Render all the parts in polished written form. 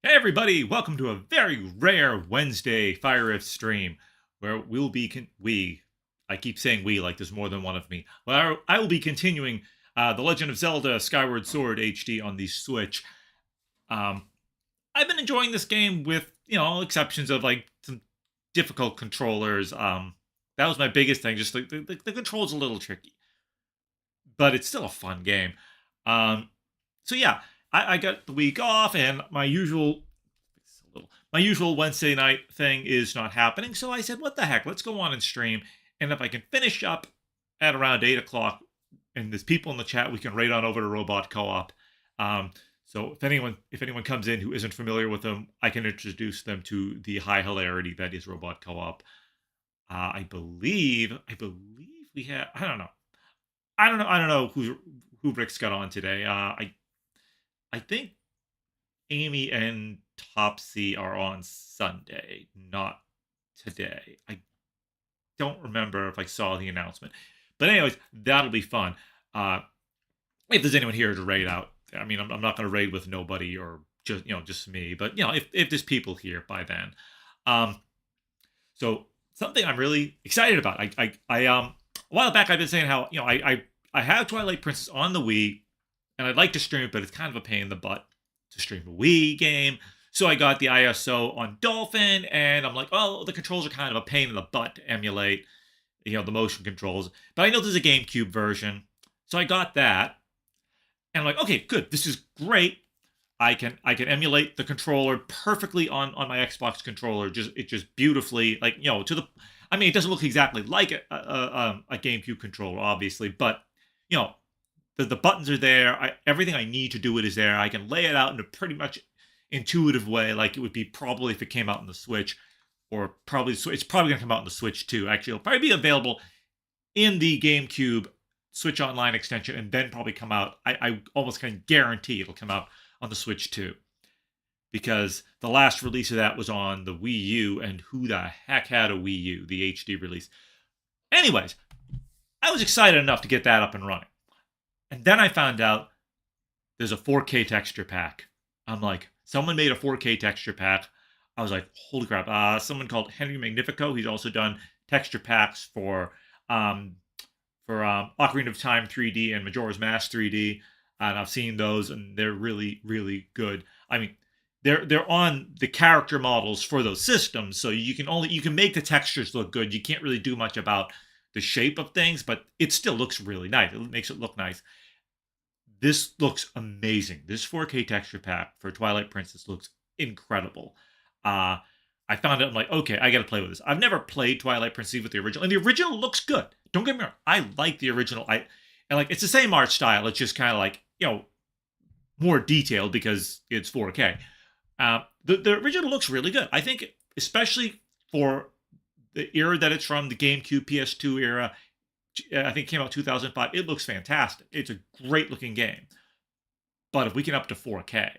Hey everybody, welcome to a very rare Wednesday FireRiffs stream where I keep saying we like there's more than one of me. Well, I will be continuing The Legend of Zelda Skyward Sword HD on the Switch. Um, I've been enjoying this game with, exceptions of like some difficult controllers. That was my biggest thing, just like the controls a little tricky, but it's still a fun game. Um, so yeah, I got the week off, and my usual Wednesday night thing is not happening. So I said, what the heck? Let's go on and stream. And if I can finish up at around 8 o'clock, and there's people in the chat, we can raid on over to Robot Co-op. So if anyone comes in who isn't familiar with them, I can introduce them to the high hilarity that is Robot Co-op. I believe we have. I don't know who Rick's got on today. I think Amy and Topsy are on Sunday, not today. I don't remember if I saw the announcement. But anyways, that'll be fun. If there's anyone here to raid out, I mean, I'm not going to raid with nobody or just me. But if there's people here by then, so something I'm really excited about. A while back I've been saying how I have Twilight Princess on the Wii, and I'd like to stream it, but it's kind of a pain in the butt to stream a Wii game. So I got the ISO on Dolphin, and I'm like, oh, the controls are kind of a pain in the butt to emulate, the motion controls. But I know there's a GameCube version, so I got that, and I'm like, okay, good, this is great. I can emulate the controller perfectly on my Xbox controller, just beautifully, I mean, it doesn't look exactly like a GameCube controller, obviously, but the buttons are there. Everything I need to do it is there. I can lay it out in a pretty much intuitive way, like it would be probably if it came out on the Switch, or it's probably going to come out on the Switch too. Actually, it'll probably be available in the GameCube Switch Online extension, and then probably come out. I almost can guarantee it'll come out on the Switch too, because the last release of that was on the Wii U, and who the heck had a Wii U, the HD release? Anyways, I was excited enough to get that up and running. And then I found out there's a 4K texture pack. I'm like, someone made a 4K texture pack. I was like, holy crap. Someone called Henry Magnifico. He's also done texture packs for Ocarina of Time 3D and Majora's Mask 3D. And I've seen those, and they're really, really good. I mean, they're on the character models for those systems, so you can make the textures look good. You can't really do much about the shape of things, but it still looks really nice. It makes it look nice. This looks amazing. This 4K texture pack for Twilight Princess looks incredible. I found it. I'm like, okay, I got to play with this. I've never played Twilight Princess with the original, and the original looks good. Don't get me wrong. I like the original. It's the same art style. It's just kind of like more detailed because it's 4K. The original looks really good. I think, especially for the era that it's from, the GameCube, PS2 era. I think it came out 2005. It looks fantastic. It's a great looking game. But if we can up to 4K,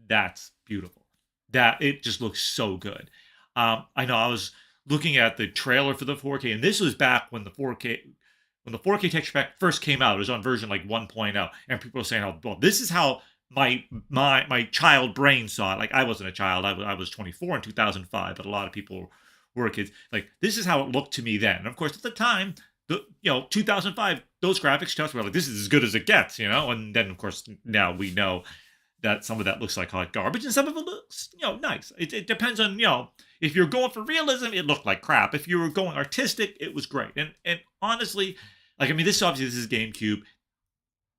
that's beautiful. That it just looks so good. I know I was looking at the trailer for the 4K, and this was back when the 4K texture pack first came out. It was on version like 1.0, and people were saying, "Oh, well, this is how my child brain saw it." Like, I wasn't a child. I was 24 in 2005, but a lot of people were kids. Like, this is how it looked to me then. And of course, at the time, 2005, those graphics to us were like, this is as good as it gets, And then, of course, now we know that some of that looks like hot garbage, and some of it looks, nice. It depends on, if you're going for realism, it looked like crap. If you were going artistic, it was great. And honestly, like, I mean, this is GameCube.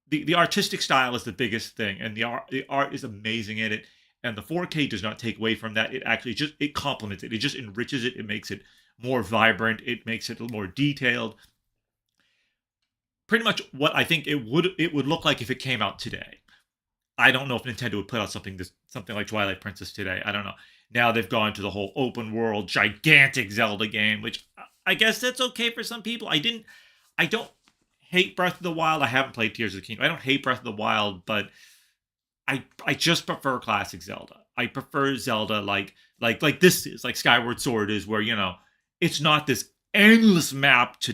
The artistic style is the biggest thing, and the art is amazing in it. And the 4K does not take away from that. It actually it complements it. It just enriches it. It makes it more vibrant. It makes it a little more detailed. Pretty much what I think it would look like if it came out today. I don't know if Nintendo would put out something like Twilight Princess today. I don't know. Now they've gone to the whole open world, gigantic Zelda game, which I guess that's okay for some people. I don't hate Breath of the Wild. I haven't played Tears of the Kingdom. I don't hate Breath of the Wild, but I just prefer classic Zelda. I prefer Zelda like this is, like Skyward Sword is, where it's not this endless map to